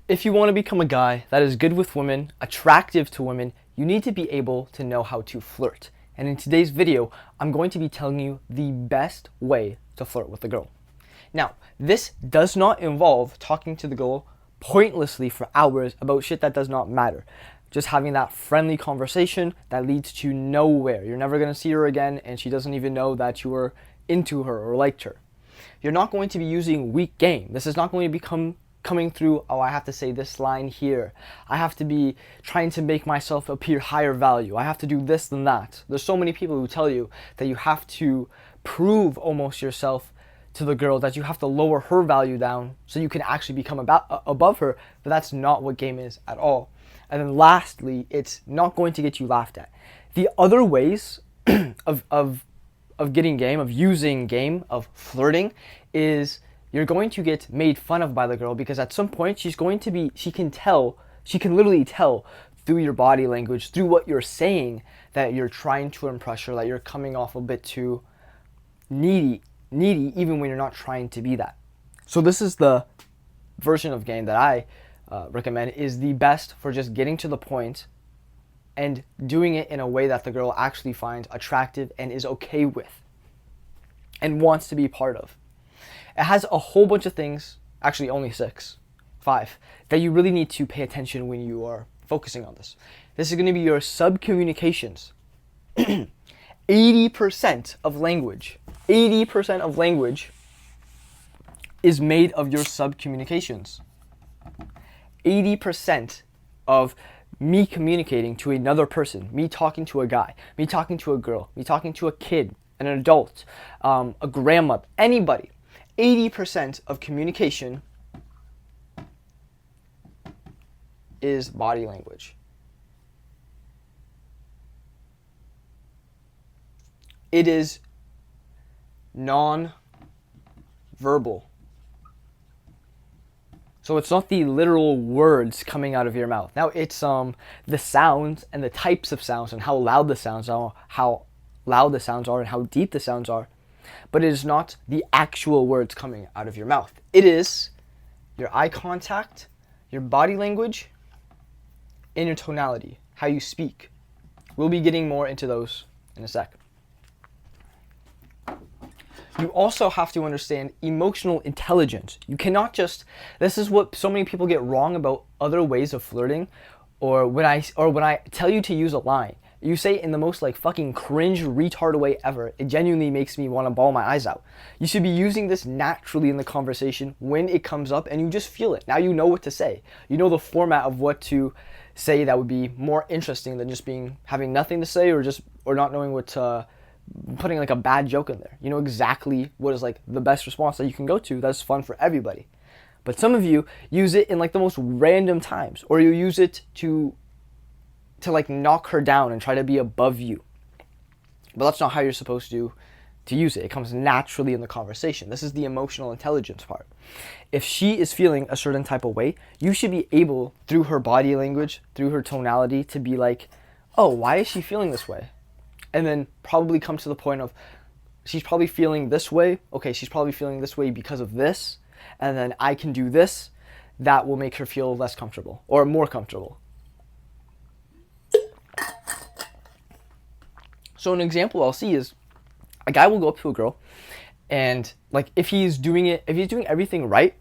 If you want to become a guy that is good with women, attractive to women, you need to be able to know how to flirt. And in today's video, I'm going to be telling you the best way to flirt with a girl. Now, this does not involve talking to the girl pointlessly for hours about shit that does not matter. Just having that friendly conversation that leads to nowhere. You're never going to see her again, and she doesn't even know that you were into her or liked her. You're not going to be using weak game. This is not going to become coming through, oh, I have to say this line here. I have to be trying to make myself appear higher value. I have to do this and that. There's so many people who tell you that you have to prove almost yourself to the girl, that you have to lower her value down so you can actually become above her, but that's not what game is at all. And then lastly, it's not going to get you laughed at. The other ways of getting game, of using game, of flirting, is you're going to get made fun of by the girl, because at some point she can literally tell through your body language, through what you're saying, that you're trying to impress her, that you're coming off a bit too needy, even when you're not trying to be that. So this is the version of game that I recommend, is the best for just getting to the point and doing it in a way that the girl actually finds attractive and is okay with and wants to be part of. It has a whole bunch of things, actually only 5, that you really need to pay attention when you are focusing on this. This is going to be your sub-communications. 80% of language is made of your sub-communications. 80% of me communicating to another person, me talking to a guy, me talking to a girl, me talking to a kid, an adult, a grandma, anybody, 80% of communication is body language. It is non-verbal. So it's not the literal words coming out of your mouth. Now it's the sounds and the types of sounds and how loud the sounds are, and how deep the sounds are. But it is not the actual words coming out of your mouth. It is your eye contact, your body language, and your tonality, how you speak. We'll be getting more into those in a sec. You also have to understand emotional intelligence. You cannot just, this is what so many people get wrong about other ways of flirting, or when I tell you to use a line, you say it in the most like fucking cringe retard way ever. It genuinely makes me want to bawl my eyes out. You should be using this naturally in the conversation when it comes up, and you just feel it. Now you know what to say. You know the format of what to say that would be more interesting than just having nothing to say, or not knowing what to, putting like a bad joke in there. You know exactly what is like the best response that you can go to that's fun for everybody. But some of you use it in like the most random times, or you use it to like knock her down and try to be above you. But that's not how you're supposed to use it. It comes naturally in the conversation. This is the emotional intelligence part. If she is feeling a certain type of way, you should be able, through her body language, through her tonality, to be like, oh, why is she feeling this way? And then probably come to the point of, she's probably feeling this way. Okay, she's probably feeling this way because of this. And then I can do this. That will make her feel less comfortable or more comfortable. So an example I'll see is a guy will go up to a girl, and like if he's doing everything right,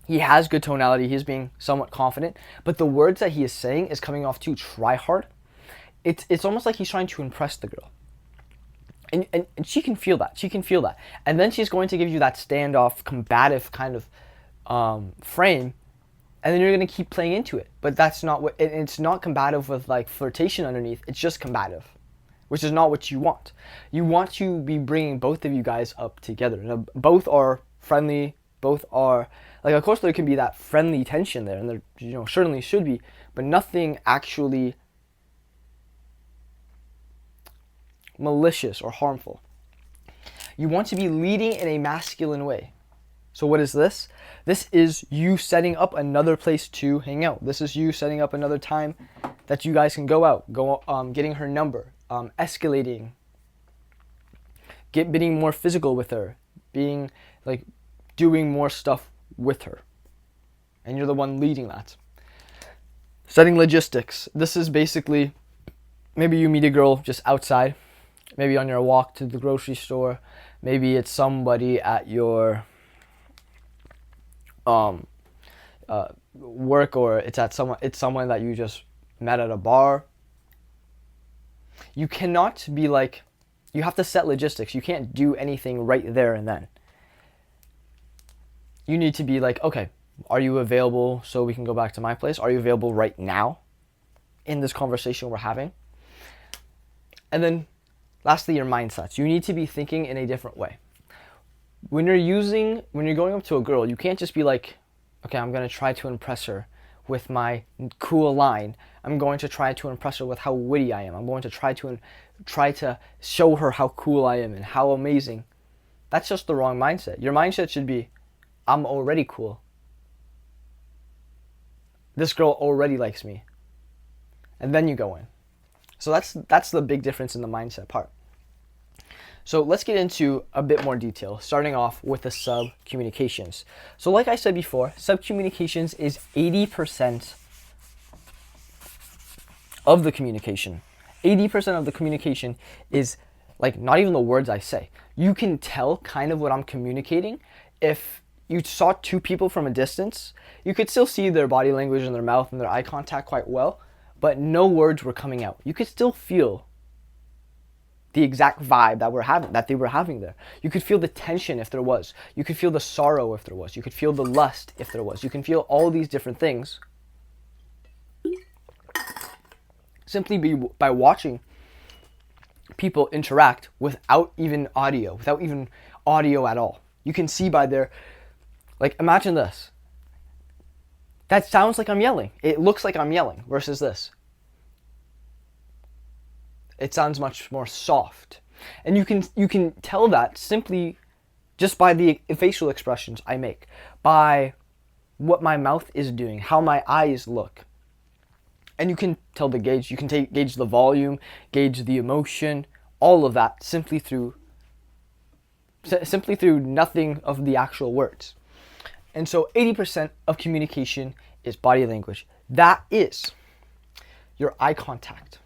he has good tonality, he's being somewhat confident, but the words that he is saying is coming off too try hard. It's almost like he's trying to impress the girl. And she can feel that. And then she's going to give you that standoff, combative kind of frame, and then you're going to keep playing into it. But that's not what, it's not combative with like flirtation underneath, it's just combative, which is not what you want. You want to be bringing both of you guys up together. Now, both are friendly, both are, like, of course there can be that friendly tension there, and there, certainly should be, but nothing actually malicious or harmful. You want to be leading in a masculine way. So what is this? This is you setting up another place to hang out. This is you setting up another time that you guys can go out, getting her number, escalating, getting more physical with her, being like doing more stuff with her. and you're the one leading that. Setting logistics. This is basically, maybe you meet a girl just outside, maybe on your walk to the grocery store, maybe it's somebody at your work, or it's someone that you just met at a bar. You cannot be like, you have to set logistics. You can't do anything right there and then. You need to be like, okay, are you available so we can go back to my place? Are you available right now in this conversation we're having? And then lastly, your mindsets. You need to be thinking in a different way. When you're going up to a girl, you can't just be like, okay, I'm going to try to impress her with my cool line. I'm going to try to impress her with how witty I am. I'm going to try to show her how cool I am and how amazing. That's just the wrong mindset. Your mindset should be, I'm already cool. This girl already likes me. And then you go in. So that's the big difference in the mindset part. So let's get into a bit more detail, starting off with the sub-communications. So like I said before, sub-communications is 80% of the communication. 80% of the communication is like not even the words I say. You can tell kind of what I'm communicating. If you saw two people from a distance, you could still see their body language and their mouth and their eye contact quite well, but no words were coming out. You could still feel the exact vibe that they were having there. You could feel the tension if there was. You could feel the sorrow if there was. You could feel the lust if there was. You can feel all these different things simply by watching people interact without even audio at all. You can see by their, like, imagine this. That sounds like I'm yelling. It looks like I'm yelling versus this. It sounds much more soft. And you can tell that simply just by the facial expressions I make, by what my mouth is doing, how my eyes look. And you can tell the gauge, you can gauge the volume, gauge the emotion, all of that simply through nothing of the actual words. And so 80% of communication is body language. That is your eye contact.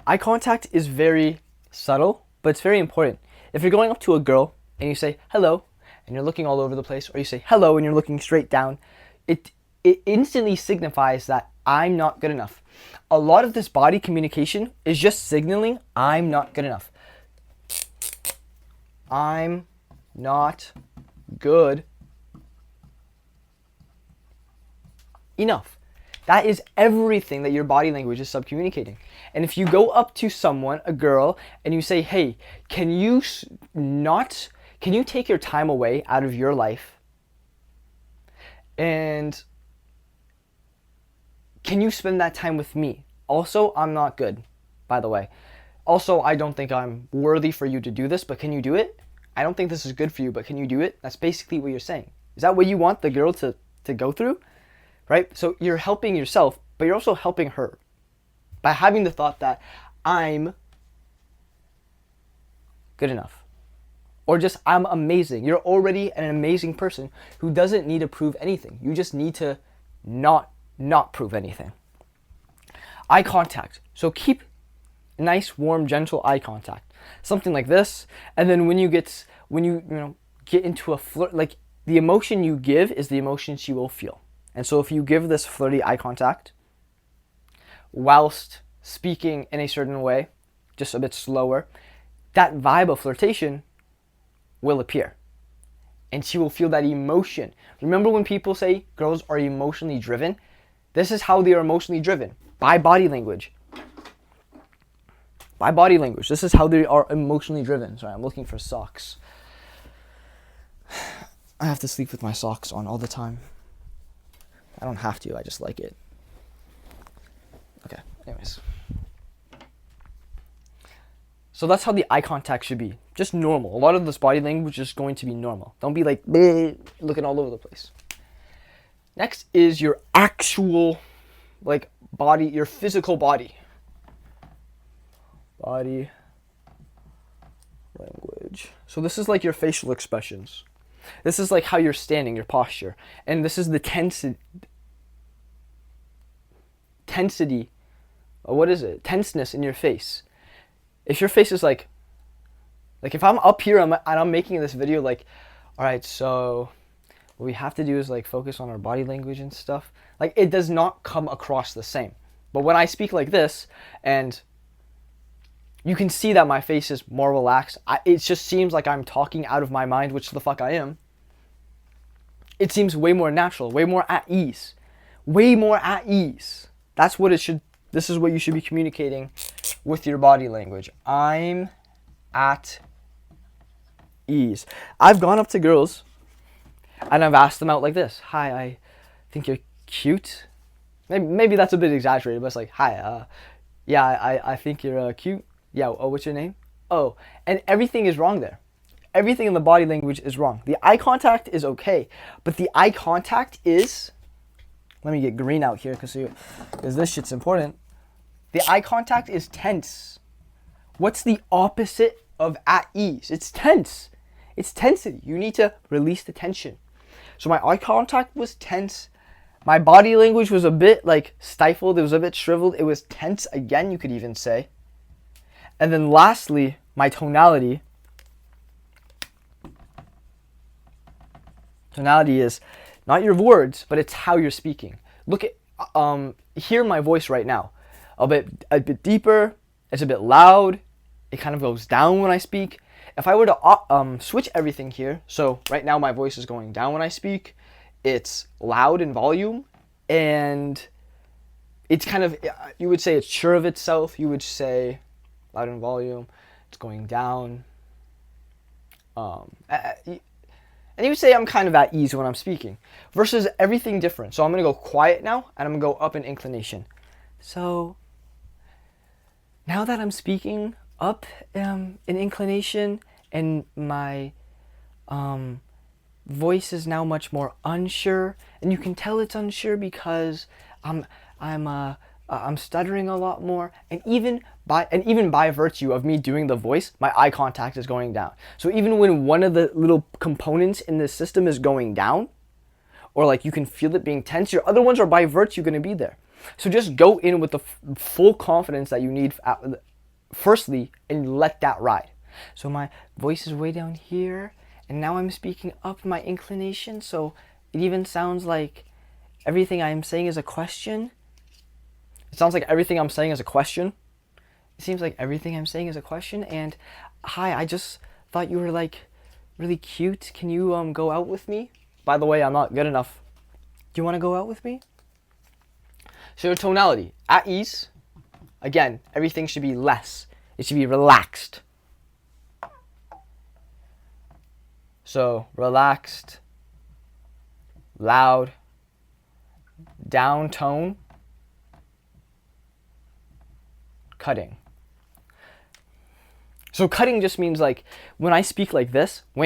Eye contact is very subtle, but it's very important. If you're going up to a girl and you say hello and you're looking all over the place, or you say hello and you're looking straight down, it instantly signifies that I'm not good enough. A lot of this body communication is just signaling I'm not good enough. I'm not good enough. That is everything that your body language is subcommunicating. And if you go up to someone, a girl, and you say, hey, can you take your time away out of your life? And can you spend that time with me? Also, I'm not good, by the way. Also, I don't think I'm worthy for you to do this, but can you do it? I don't think this is good for you, but can you do it? That's basically what you're saying. Is that what you want the girl to go through? Right? So you're helping yourself, but you're also helping her by having the thought that I'm good enough. Or just I'm amazing. You're already an amazing person who doesn't need to prove anything. You just need to not prove anything. Eye contact. So keep nice, warm, gentle eye contact. Something like this. And then when you get into a flirt, like the emotion you give is the emotion she will feel. And so if you give this flirty eye contact whilst speaking in a certain way, just a bit slower, that vibe of flirtation will appear. And she will feel that emotion. Remember when people say girls are emotionally driven? This is how they are emotionally driven. By body language. By body language. This is how they are emotionally driven. Sorry, I'm looking for socks. I have to sleep with my socks on all the time. I don't have to, I just like it. Okay, anyways. So that's how the eye contact should be. Just normal. A lot of this body language is going to be normal. Don't be like, bleh, looking all over the place. Next is your actual, like, body, your physical body. Body language. So this is like your facial expressions. This is like how you're standing, your posture. And this is the tensity. What is it? Tenseness in your face. If your face is like if I'm up here and I'm making this video like, all right, so what we have to do is like focus on our body language and stuff. Like, it does not come across the same. But when I speak like this, and you can see that my face is more relaxed, it just seems like I'm talking out of my mind, which the fuck I am. It seems way more natural, way more at ease. Way more at ease. That's what it should, this is what you should be communicating with your body language. I'm at ease. I've gone up to girls and I've asked them out like this. Hi, I think you're cute. Maybe that's a bit exaggerated, but it's like, hi, yeah, I think you're cute. Yeah, oh, what's your name? Oh, and everything is wrong there. Everything in the body language is wrong. The eye contact is okay, but the eye contact is, let me get green out here because this shit's important. The eye contact is tense. What's the opposite of at ease? It's tense. It's tensity. You need to release the tension. So my eye contact was tense. My body language was a bit like stifled. It was a bit shriveled. It was tense again, you could even say. And then lastly, my tonality. Tonality is not your words, but it's how you're speaking. Look at, hear my voice right now. A bit deeper. It's a bit loud. It kind of goes down when I speak. If I were to switch everything here, so right now my voice is going down when I speak. It's loud in volume, and it's kind of, you would say it's sure of itself. You would say loud in volume. It's going down. And you would say I'm kind of at ease when I'm speaking, versus everything different. So I'm going to go quiet now, and I'm going to go up in inclination. So now that I'm speaking up in inclination, and my voice is now much more unsure, and you can tell it's unsure because I'm stuttering a lot more, and even by virtue of me doing the voice, my eye contact is going down. So even when one of the little components in the system is going down, or like you can feel it being tense, your other ones are by virtue going to be there. So just go in with the full confidence that you need firstly, and let that ride. So my voice is way down here, and now I'm speaking up my inclination, so it even sounds like everything I'm saying is a question. It sounds like everything I'm saying is a question. It seems like everything I'm saying is a question. And hi, I just thought you were like really cute. Can you go out with me? By the way, I'm not good enough. Do you want to go out with me? So your tonality, at ease. Again, everything should be less. It should be relaxed. So relaxed, loud, down tone, cutting. So cutting just means like when I speak like this, I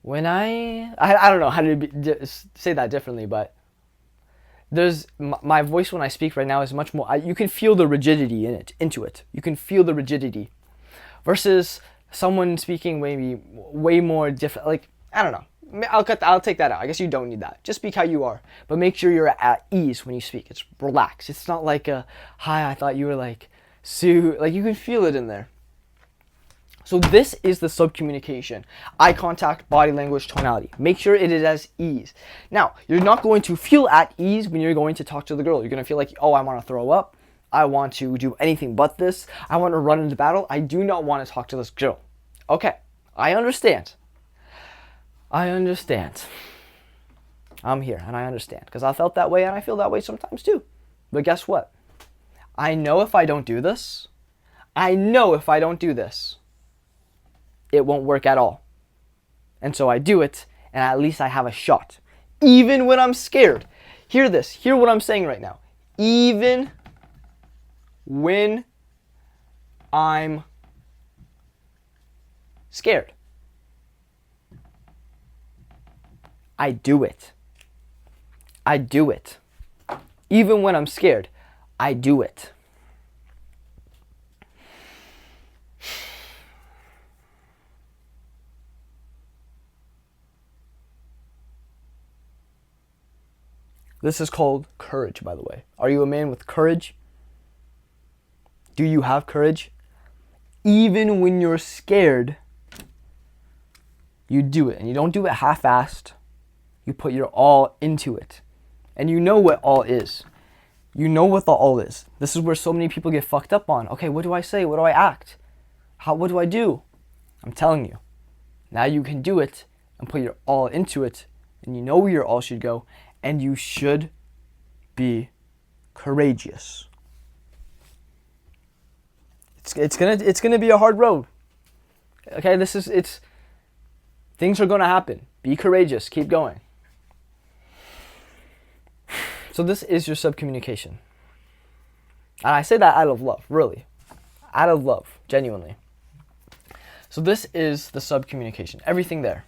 don't know how to say that differently, but there's my voice when I speak right now is much more, you can feel the rigidity into it. You can feel the rigidity versus someone speaking maybe way more different. Like, I don't know. I'll take that out. I guess you don't need that. Just speak how you are, but make sure you're at ease when you speak. It's relaxed. It's not like a, hi, I thought you were like, Sue. Like, you can feel it in there. So this is the subcommunication. Eye contact, body language, tonality. Make sure it is at ease. Now, you're not going to feel at ease when you're going to talk to the girl. You're going to feel like, oh, I want to throw up. I want to do anything but this. I want to run into battle. I do not want to talk to this girl. Okay, I understand. I'm here and I understand because I felt that way and I feel that way sometimes too. But guess what? I know if I don't do this, it won't work at all. And so I do it, and at least I have a shot. Even when I'm scared. Hear this. Hear what I'm saying right now. Even when I'm scared, I do it. I do it. Even when I'm scared, I do it. This is called courage, by the way. Are you a man with courage? Do you have courage? Even when you're scared, you do it. And you don't do it half-assed. You put your all into it. And you know what all is. You know what the all is. This is where so many people get fucked up on. Okay, what do I say? What do I act? What do I do? I'm telling you. Now you can do it and put your all into it. And you know where your all should go. And you should be courageous. It's gonna be a hard road. Okay, things are gonna happen. Be courageous. Keep going. So this is your subcommunication. And I say that out of love, really. Out of love, genuinely. So this is the subcommunication. Everything there.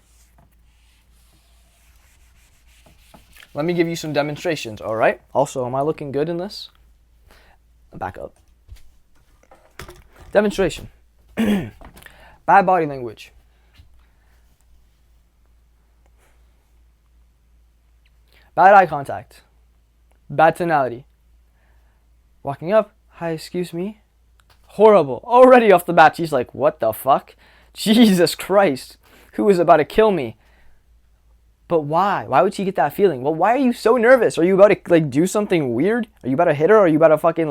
Let me give you some demonstrations, all right? Also, am I looking good in this? Back up. Demonstration. Bad body language. Bad eye contact. Bad tonality. Walking up. Hi, excuse me. Horrible. Already off the bat, she's like, what the fuck? Jesus Christ. Who is about to kill me? But why? Why would she get that feeling? Well, why are you so nervous? Are you about to do something weird? Are you about to hit her? Or are you about to fucking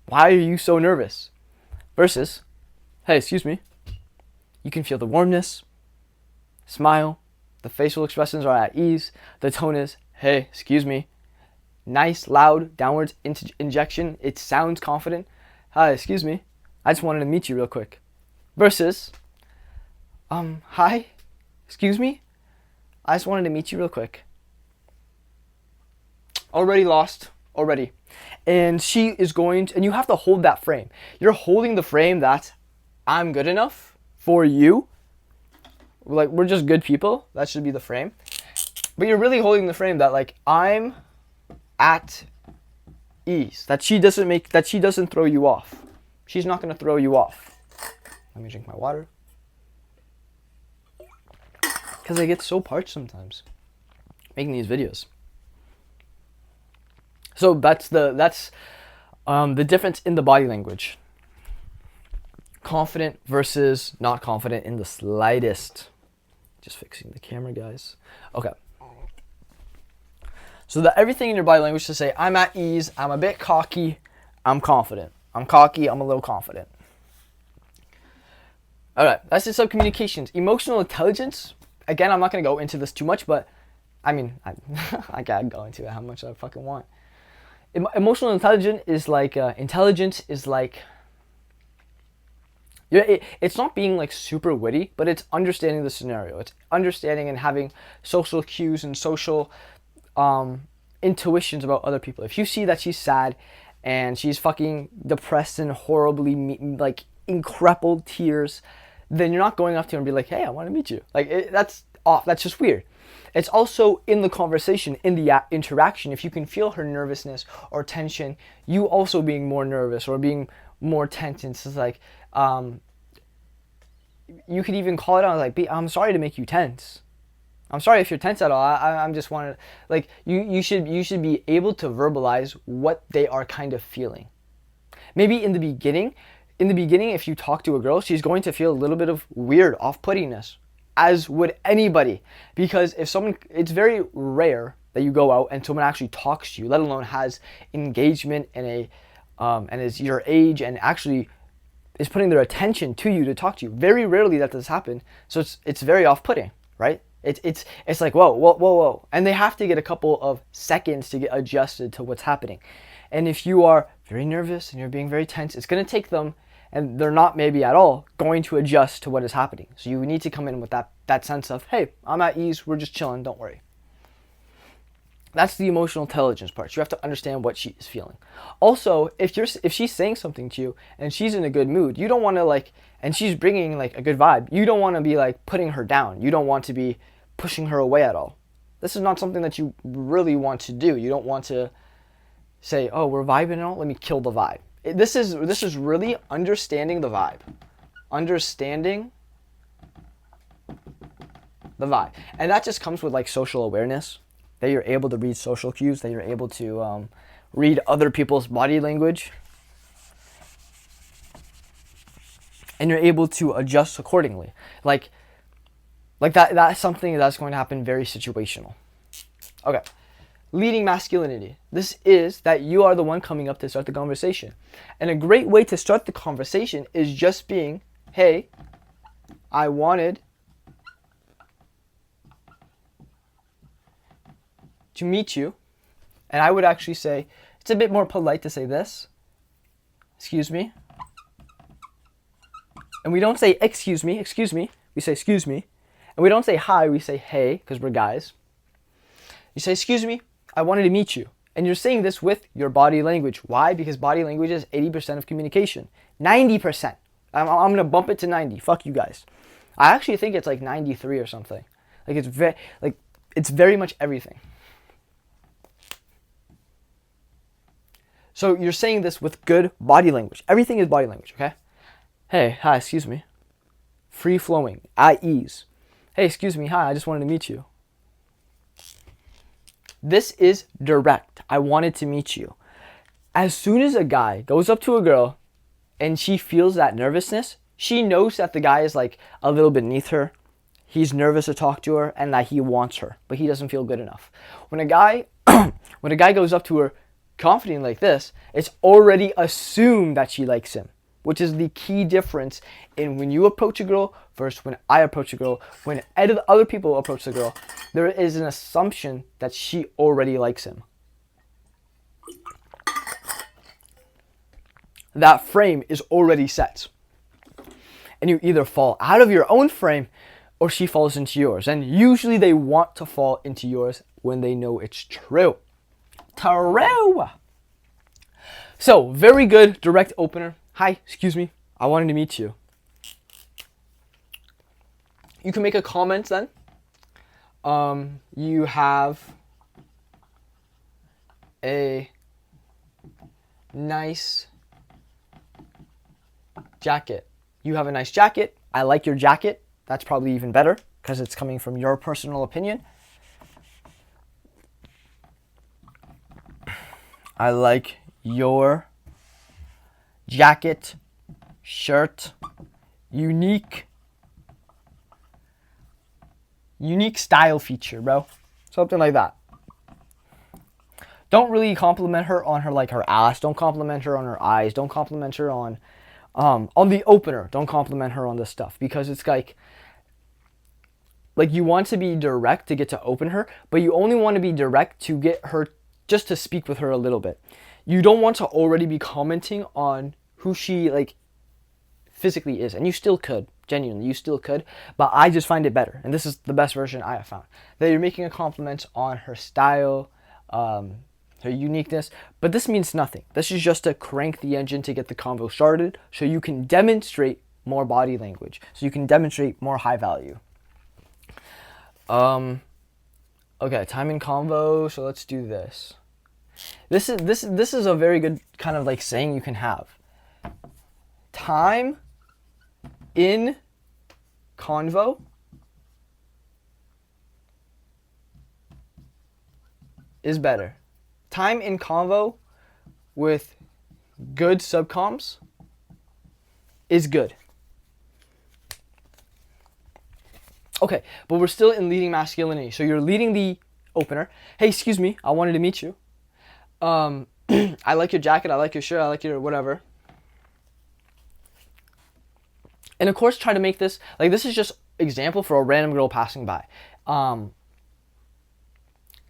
why are you so nervous? Versus, hey, excuse me. You can feel the warmness, smile, the facial expressions are at ease. The tone is, hey, excuse me. Nice, loud, downwards injection. It sounds confident. Hi, excuse me. I just wanted to meet you real quick. Versus, hi. Excuse me? I just wanted to meet you real quick. Already lost. Already. And she is going to, and you have to hold that frame. You're holding the frame that I'm good enough for you. We're just good people. That should be the frame. But you're really holding the frame that I'm at ease. That she doesn't throw you off. She's not going to throw you off. Let me drink my water. Because I get so parched sometimes making these videos. So that's the difference in the body language. Confident versus not confident in the slightest. Just fixing the camera, guys. Okay. So that everything in your body language to say, I'm at ease, I'm a bit cocky, I'm confident. I'm cocky, I'm a little confident. All right, that's the subcommunications. Emotional intelligence. Again, I'm not going to go into this too much, but I mean, I can't go into it how much I fucking want. Emotional intelligence is intelligence is it's not being super witty, but it's understanding the scenario. It's understanding and having social cues and social intuitions about other people. If you see that she's sad and she's fucking depressed and horribly in crumpled tears, then you're not going up to her and be like, hey, I want to meet you. That's off. That's just weird. It's also in the conversation, in the interaction. If you can feel her nervousness or tension, you also being more nervous or being more tense. It's just you could even call it out I'm sorry to make you tense. I'm sorry if you're tense at all. I'm just wanted you should be able to verbalize what they are kind of feeling. Maybe in the beginning, if you talk to a girl, she's going to feel a little bit of weird off-puttingness, as would anybody. Because it's very rare that you go out and someone actually talks to you, let alone has engagement and is your age and actually is putting their attention to you to talk to you. Very rarely that does happen. So it's very off-putting, right? It's like, whoa. And they have to get a couple of seconds to get adjusted to what's happening. And if you are very nervous and you're being very tense, it's going to take them, and they're not maybe at all going to adjust to what is happening. So you need to come in with that sense of, hey, I'm at ease, we're just chilling, don't worry. That's the emotional intelligence part. You have to understand what she is feeling. Also, if she's saying something to you and she's in a good mood, you don't want to and she's bringing a good vibe, you don't want to be putting her down. You don't want to be pushing her away at all. This is not something that you really want to do. You don't want to say, oh, we're vibing and all, let me kill the vibe. This is really understanding the vibe. Understanding the vibe. And that just comes with social awareness. that you're able to read social cues, that you're able to read other people's body language, and you're able to adjust accordingly. Like that's something that's going to happen very situational. Okay. Leading masculinity. This is that you are the one coming up to start the conversation. And a great way to start the conversation is just being, hey, I wanted to meet you. And I would actually say, it's a bit more polite to say this. Excuse me. And we don't say, excuse me. We say, excuse me. And we don't say hi, we say, hey, because we're guys. You say, excuse me, I wanted to meet you. And you're saying this with your body language. Why? Because body language is 80% of communication. 90%. I'm going to bump it to 90. Fuck you guys. I actually think it's like 93 or something. It's very much everything. So you're saying this with good body language. Everything is body language, okay? Hey, hi, excuse me. Free flowing, at ease. Hey, excuse me, hi, I just wanted to meet you. This is direct. I wanted to meet you. As soon as a guy goes up to a girl and she feels that nervousness, she knows that the guy is like a little beneath her. He's nervous to talk to her and that he wants her, but he doesn't feel good enough. When a guy goes up to her confident like this, it's already assumed that she likes him, which is the key difference in when you approach a girl versus when I approach a girl. When other people approach the girl, there is an assumption that she already likes him. That frame is already set. And you either fall out of your own frame or she falls into yours. And usually they want to fall into yours when they know it's true. True! So, very good direct opener. Hi, excuse me, I wanted to meet you. You can make a comment then. You have a nice jacket. You have a nice jacket. I like your jacket. That's probably even better because it's coming from your personal opinion. I like your jacket, shirt, unique style feature, bro. Something like that. Don't really compliment her on her ass. Don't compliment her on her eyes. Don't compliment her on the opener. Don't compliment her on this stuff because it's like you want to be direct to get to open her, but you only want to be direct to get her just to speak with her a little bit. You don't want to already be commenting on who she physically is, and you still could. Genuinely, you still could, but I just find it better, and this is the best version I have found, that you're making a compliment on her style, her uniqueness, but this means nothing. This is just to crank the engine to get the convo started so you can demonstrate more body language, so you can demonstrate more high value. Okay, time in convo, so let's do this. This is a very good kind of saying you can have. Time in convo is better. Time in convo with good subcoms is good. Okay, but we're still in leading masculinity. So you're leading the opener. Hey, excuse me, I wanted to meet you. I like your jacket, I like your shirt, I like your whatever. And of course, try to make this, this is just example for a random girl passing by.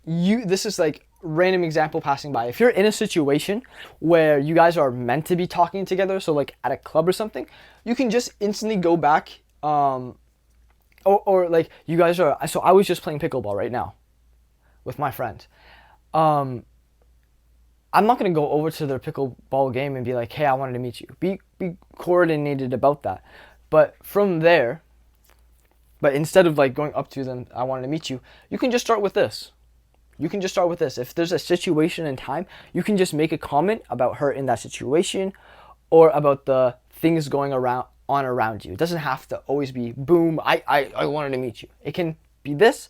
This is random example passing by. If you're in a situation where you guys are meant to be talking together, so at a club or something, you can just instantly go back, or you guys are, so I was just playing pickleball right now with my friend. I'm not going to go over to their pickleball game and be like, hey, I wanted to meet you. Be coordinated about that. But from there, instead of going up to them, I wanted to meet you, you can just start with this. If there's a situation and time, you can just make a comment about her in that situation or about the things going around you. It doesn't have to always be, boom, I wanted to meet you. It can be this,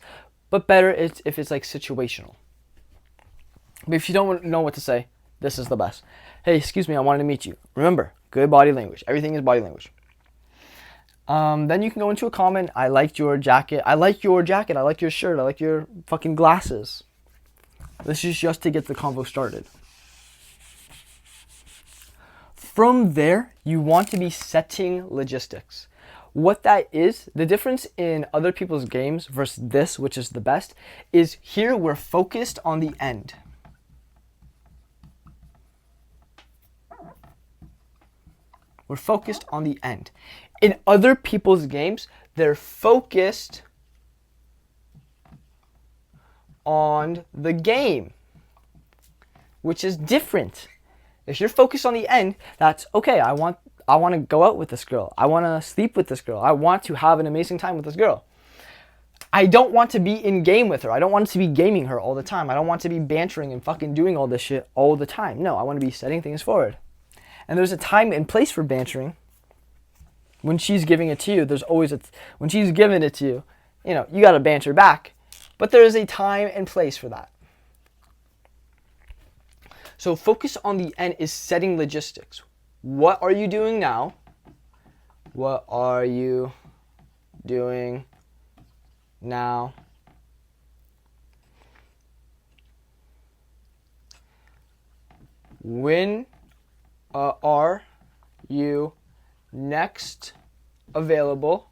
but better if it's like situational. But if you don't know what to say, this is the best. Hey, excuse me, I wanted to meet you. Remember, good body language. Everything is body language. Then you can go into a comment. I liked your jacket. I like your jacket. I like your shirt. I like your fucking glasses. This is just to get the convo started. From there, you want to be setting logistics. What that is, the difference in other people's games versus this, which is the best, is here we're focused on the end. We're focused on the end. In other people's games, they're focused on the game, which is different. If you're focused on the end, that's okay. I want to go out with this girl. I want to sleep with this girl. I want to have an amazing time with this girl. I don't want to be in game with her. I don't want to be gaming her all the time. I don't want to be bantering and fucking doing all this shit all the time. No, I want to be setting things forward. And there's a time and place for bantering. When she's giving it to you, there's always when she's giving it to you, you got to banter back. But there is a time and place for that. So focus on the end is setting logistics. What are you doing now? What are you doing now? When are you next available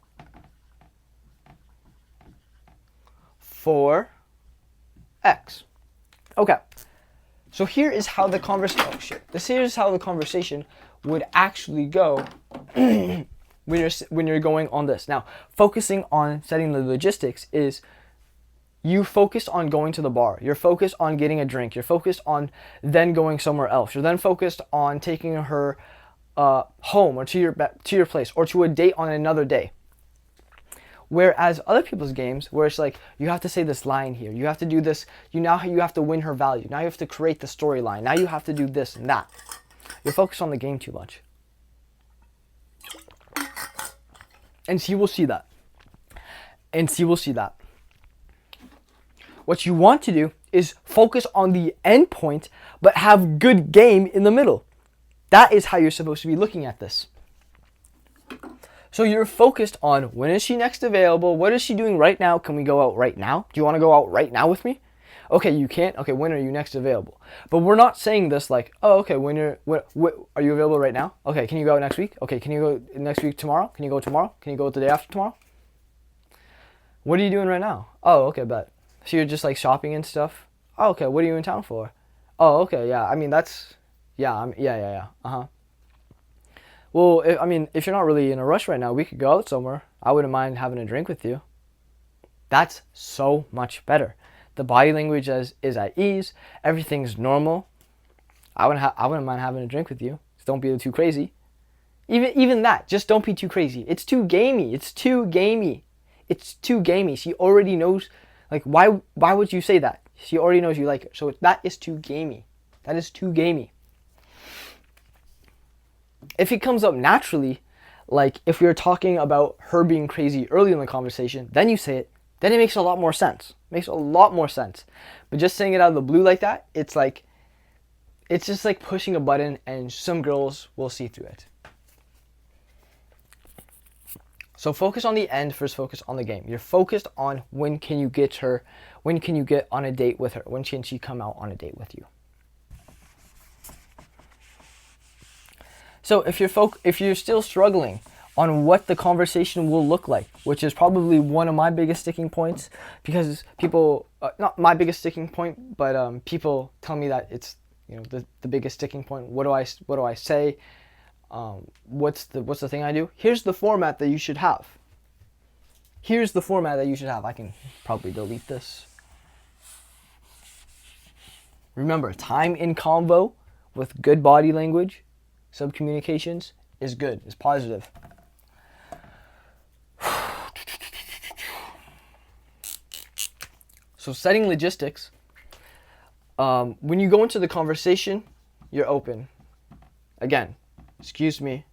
for X? Okay. So here is how the conversation would actually go when you're going on this. Now, focusing on setting the logistics is you focus on going to the bar. You're focused on getting a drink. You're focused on then going somewhere else. You're then focused on taking her home or to your place or to a date on another day. Whereas other people's games, where it's like, you have to say this line here, you have to do this, you have to win her value, now you have to create the storyline, now you have to do this and that. You're focused on the game too much. And she will see that. What you want to do is focus on the end point, but have good game in the middle. That is how you're supposed to be looking at this. So you're focused on when is she next available? What is she doing right now? Can we go out right now? Do you want to go out right now with me? Okay, you can't. Okay, when are you next available? But we're not saying this like, oh, okay, when are you available right now? Okay, can you go next week? Okay, can you go next week tomorrow? Can you go tomorrow? Can you go the day after tomorrow? What are you doing right now? Oh, okay, bet. So you're just like shopping and stuff? Oh, okay, what are you in town for? Oh, okay, yeah. I mean, that's, yeah, yeah. Uh-huh. Well, if you're not really in a rush right now, we could go out somewhere. I wouldn't mind having a drink with you. That's so much better. The body language is at ease. Everything's normal. I wouldn't mind having a drink with you. Just don't be too crazy. Even that, just don't be too crazy. It's too gamey. She already knows. Like, why would you say that? She already knows you like her. So that is too gamey. If it comes up naturally, like if we were talking about her being crazy early in the conversation, then you say it, then it makes a lot more sense. But just saying it out of the blue like that, it's just like pushing a button and some girls will see through it. So focus on the end versus focus on the game. You're focused on when can you get on a date with her? When can she come out on a date with you? So if you're still struggling on what the conversation will look like, which is probably one of my biggest sticking points, because people, not my biggest sticking point, but people tell me that it's the biggest sticking point. What do I say? What's the thing I do? Here's the format that you should have. I can probably delete this. Remember, time in convo with good body language, sub-communications is good, is positive. So setting logistics, when you go into the conversation, you're open. Again, excuse me,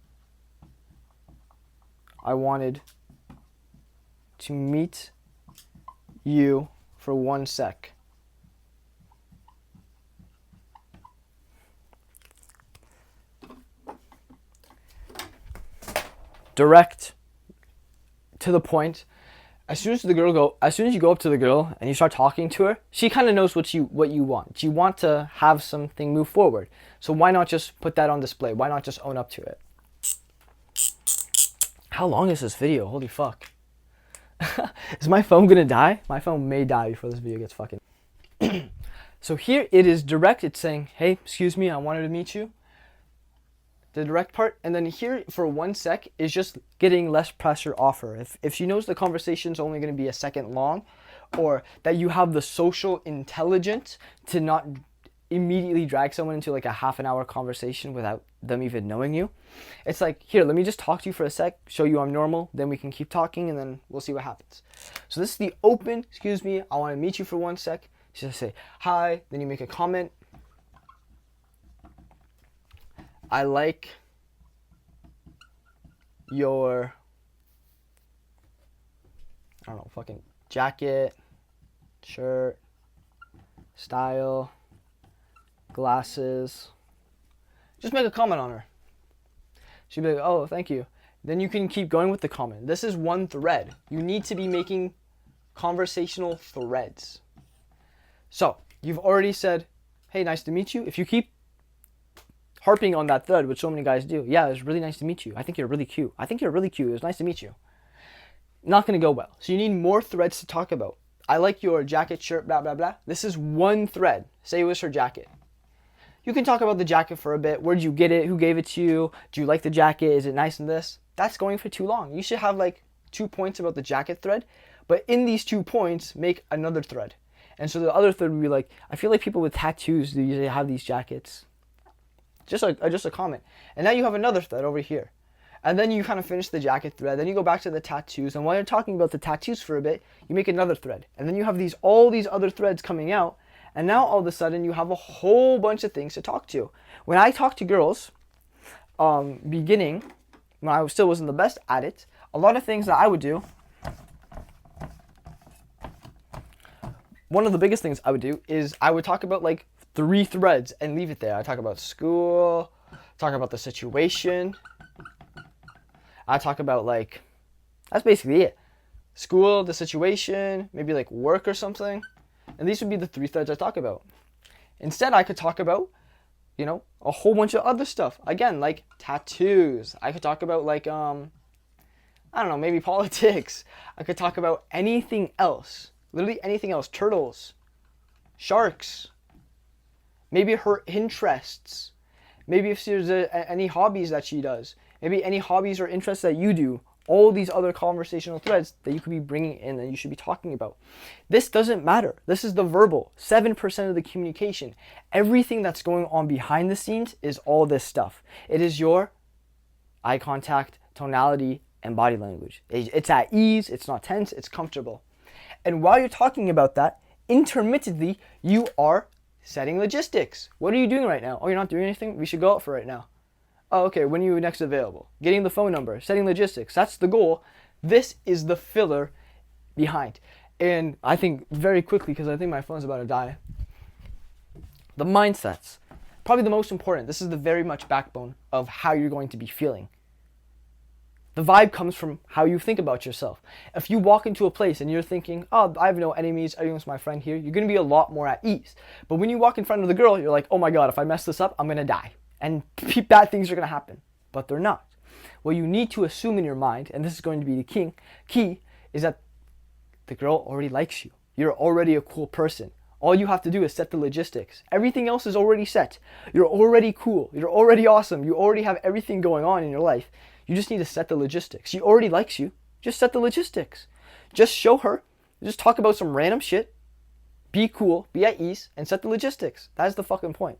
I wanted to meet you for 1 sec. Direct, to the point. As soon as you go up to the girl and you start talking to her, she kind of knows what you want. You want to have something move forward. So why not just put that on display? Why not just own up to it? How long is this video? Holy fuck. Is my phone gonna die? My phone may die before this video gets fucking. So here it is direct. It's saying, hey, excuse me, I wanted to meet you. The direct part. And then here for 1 sec is just getting less pressure off her. If she knows the conversation's only going to be a second long, or that you have the social intelligence to not immediately drag someone into like a half an hour conversation without them even knowing you. It's like, here, let me just talk to you for a sec, show you I'm normal, then we can keep talking and then we'll see what happens. So this is the open, excuse me, I want to meet you for 1 sec. You just say, hi, then you make a comment. I like your, I don't know, fucking jacket, shirt, style, glasses. Just make a comment on her. She'll be like, oh, thank you. Then you can keep going with the comment. This is one thread. You need to be making conversational threads. So you've already said, hey, nice to meet you. If you keep harping on that thread, which so many guys do. Yeah, it's really nice to meet you. I think you're really cute. I think you're really cute. It was nice to meet you. Not going to go well. So you need more threads to talk about. I like your jacket, shirt, blah, blah, blah. This is one thread. Say it was her jacket. You can talk about the jacket for a bit. Where did you get it? Who gave it to you? Do you like the jacket? Is it nice in this? That's going for too long. You should have like 2 points about the jacket thread. But in these 2 points, make another thread. And so the other thread would be like, I feel like people with tattoos, they usually have these jackets. Just a comment. And now you have another thread over here. And then you kind of finish the jacket thread. Then you go back to the tattoos. And while you're talking about the tattoos for a bit, you make another thread. And then you have all these other threads coming out. And now all of a sudden you have a whole bunch of things to talk to. When I talk to girls, beginning, when I still wasn't the best at it, a lot of things that I would do, one of the biggest things I would do is I would talk about like 3 threads and leave it there. I talk about school, talk about the situation. I talk about like, that's basically it. School, the situation, maybe like work or something. And these would be the 3 threads I talk about. Instead, I could talk about, you know, a whole bunch of other stuff. Again, like tattoos. I could talk about like, I don't know, maybe politics. I could talk about anything else. Literally anything else. Turtles, sharks, maybe her interests, maybe if there's any hobbies that she does, maybe any hobbies or interests that you do, all these other conversational threads that you could be bringing in that you should be talking about. This doesn't matter. This is the verbal, 7% of the communication. Everything that's going on behind the scenes is all this stuff. It is your eye contact, tonality, and body language. It's at ease, it's not tense, it's comfortable. And while you're talking about that, intermittently, you are setting logistics. What are you doing right now? Oh, you're not doing anything? We should go out for right now. Oh, okay, when are you next available? Getting the phone number, setting logistics. That's the goal. This is the filler behind. And I think very quickly, because I think my phone's about to die, the mindsets. Probably the most important. This is the very much backbone of how you're going to be feeling. The vibe comes from how you think about yourself. If you walk into a place and you're thinking, oh, I have no enemies, everyone's my friend here, you're going to be a lot more at ease. But when you walk in front of the girl, you're like, oh my God, if I mess this up, I'm going to die. And bad things are going to happen. But they're not. What you need to assume in your mind, and this is going to be the key, is that the girl already likes you. You're already a cool person. All you have to do is set the logistics. Everything else is already set. You're already cool. You're already awesome. You already have everything going on in your life. You just need to set the logistics. She already likes you. Just set the logistics. Just show her. Just talk about some random shit. Be cool. Be at ease. And set the logistics. That is the fucking point.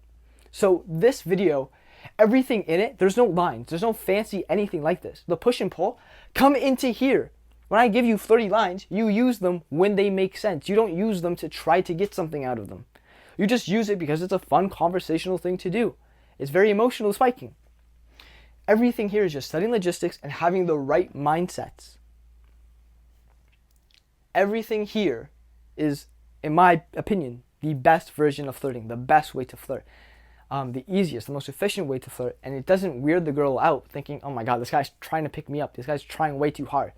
So this video, everything in it, there's no lines. There's no fancy anything like this. The push and pull, come into here. When I give you 30 lines, you use them when they make sense. You don't use them to try to get something out of them. You just use it because it's a fun conversational thing to do. It's very emotional spiking. Everything here is just setting logistics and having the right mindsets. Everything here is in my opinion, the best version of flirting, the best way to flirt, the easiest, the most efficient way to flirt, and it doesn't weird the girl out thinking, oh my god, this guy's trying to pick me up, this guy's trying way too hard.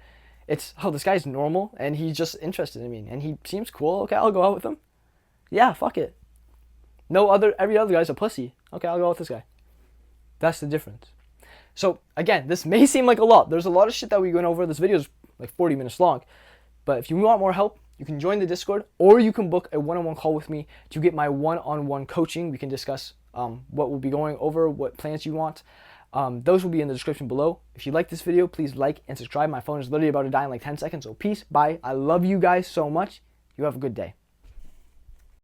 It's, oh, this guy's normal and he's just interested in me and he seems cool. Okay, I'll go out with him. Yeah, fuck it. Every other guy's a pussy. Okay, I'll go out with this guy. That's the difference. So again, this may seem like a lot. There's a lot of shit that we went over. This video is like 40 minutes long. But if you want more help, you can join the Discord, or you can book a one-on-one call with me to get my one-on-one coaching. We can discuss what we'll be going over, what plans you want. Those will be in the description below. If you like this video, please like and subscribe. My phone is literally about to die in like 10 seconds. So peace, bye. I love you guys so much. You have a good day.